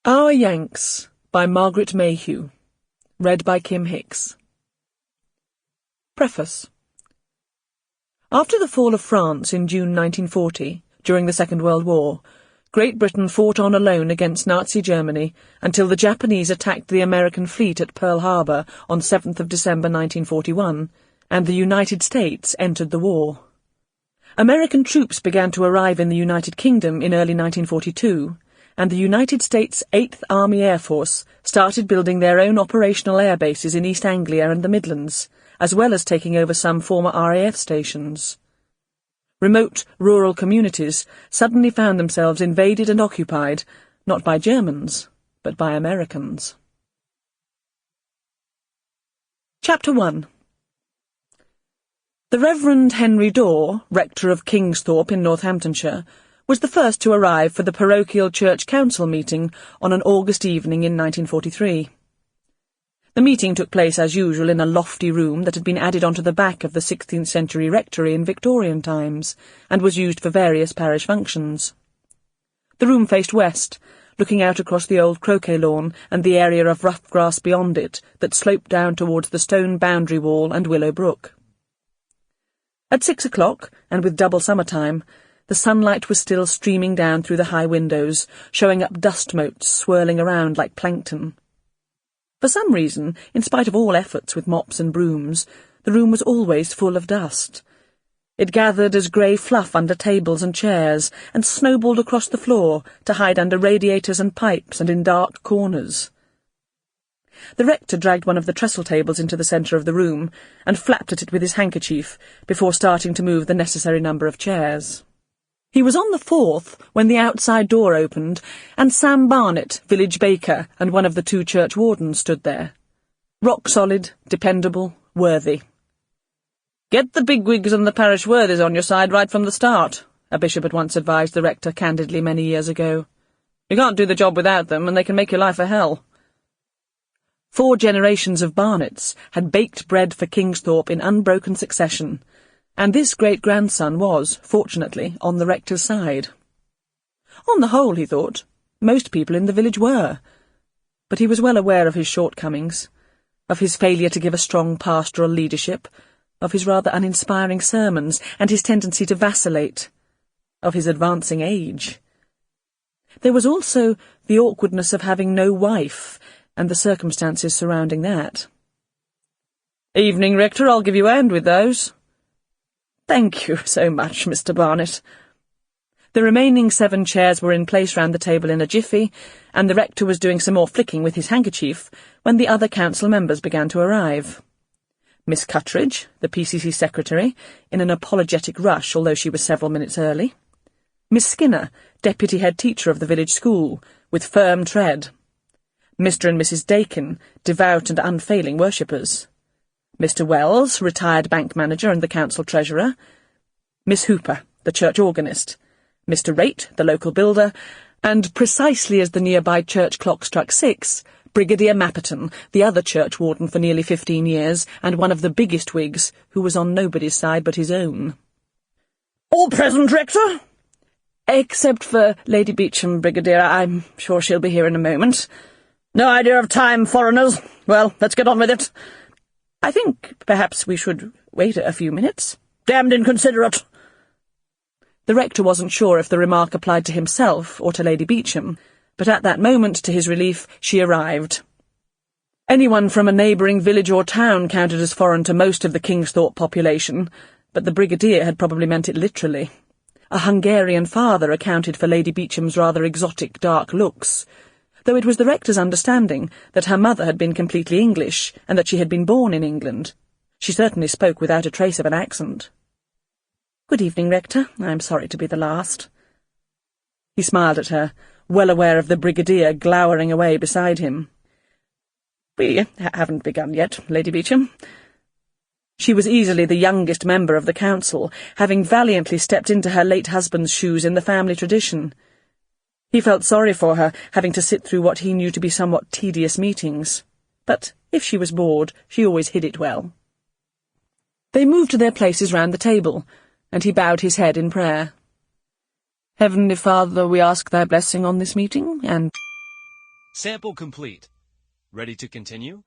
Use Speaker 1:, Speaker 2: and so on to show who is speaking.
Speaker 1: Our Yanks by Margaret Mayhew. Read by Kim Hicks. Preface. After the fall of France in June 1940, during the Second World War, Great Britain fought on alone against Nazi Germany until the Japanese attacked the American fleet at Pearl Harbor on 7th of December 1941, and the United States entered the war. American troops began to arrive in the United Kingdom in early 1942, and the United States 8th Army Air Force started building their own operational air bases in East Anglia and the Midlands, as well as taking over some former RAF stations. Remote, rural communities suddenly found themselves invaded and occupied, not by Germans, but by Americans. Chapter 1. The Reverend Henry Dawe, Rector of Thorpe in Northamptonshire, was the first to arrive for the parochial church council meeting on an August evening in 1943. The meeting took place as usual in a lofty room that had been added onto the back of the 16th century rectory in Victorian times, and was used for various parish functions. The room faced west, looking out across the old croquet lawn and the area of rough grass beyond it that sloped down towards the stone boundary wall and Willow Brook. At 6 o'clock, and with double summertime, the sunlight was still streaming down through the high windows, showing up dust motes swirling around like plankton. For some reason, in spite of all efforts with mops and brooms, the room was always full of dust. It gathered as grey fluff under tables and chairs, and snowballed across the floor to hide under radiators and pipes and in dark corners. The rector dragged one of the trestle tables into the centre of the room, and flapped at it with his handkerchief, before starting to move the necessary number of chairs. He was on the fourth when the outside door opened, and Sam Barnet, village baker, and one of the two church wardens stood there. Rock-solid, dependable, worthy. "Get the bigwigs and the parish worthies on your side right from the start," a bishop had once advised the rector candidly many years ago. "You can't do the job without them, and they can make your life a hell." 4 generations of Barnets had baked bread for Thorpe in unbroken succession, and this great-grandson was, fortunately, on the rector's side. On the whole, he thought, most people in the village were, but he was well aware of his shortcomings, of his failure to give a strong pastoral leadership, of his rather uninspiring sermons, and his tendency to vacillate, of his advancing age. There was also the awkwardness of having no wife, and the circumstances surrounding that. "Evening, Rector, I'll give you a hand with those." "Thank you so much, Mr. Barnet." The remaining 7 chairs were in place round the table in a jiffy, and the rector was doing some more flicking with his handkerchief when the other council members began to arrive. Miss Cuttridge, the PCC secretary, in an apologetic rush, although she was several minutes early. Miss Skinner, deputy head teacher of the village school, with firm tread. Mr. and Mrs. Dakin, devout and unfailing worshippers. Mr. Wells, retired bank manager and the council treasurer. Miss Hooper, the church organist. Mr. Rate, the local builder, and precisely as the nearby church clock struck 6, Brigadier Mapperton, the other church warden for nearly 15 years, and one of the biggest Whigs, who was on nobody's side but his own. "All present, Rector?" "Except for Lady Beauchamp, Brigadier. I'm sure she'll be here in a moment." "No idea of time, foreigners. Well, let's get on with it." "I think perhaps we should wait a few minutes." "Damned inconsiderate." The rector wasn't sure if the remark applied to himself or to Lady Beauchamp, but at that moment, to his relief, she arrived. Anyone from a neighbouring village or town counted as foreign to most of the Thorpe population, but the Brigadier had probably meant it literally. A Hungarian father accounted for Lady Beauchamp's rather exotic dark looks, though it was the rector's understanding that her mother had been completely English, and that she had been born in England. She certainly spoke without a trace of an accent. "Good evening, Rector. I'm sorry to be the last." He smiled at her, well aware of the Brigadier glowering away beside him. "We haven't begun yet, Lady Beauchamp." She was easily the youngest member of the council, having valiantly stepped into her late husband's shoes in the family tradition. He felt sorry for her, having to sit through what he knew to be somewhat tedious meetings. But if she was bored, she always hid it well. They moved to their places round the table, and he bowed his head in prayer. "Heavenly Father, we ask thy blessing on this meeting, and—"
Speaker 2: Sample complete. Ready to continue?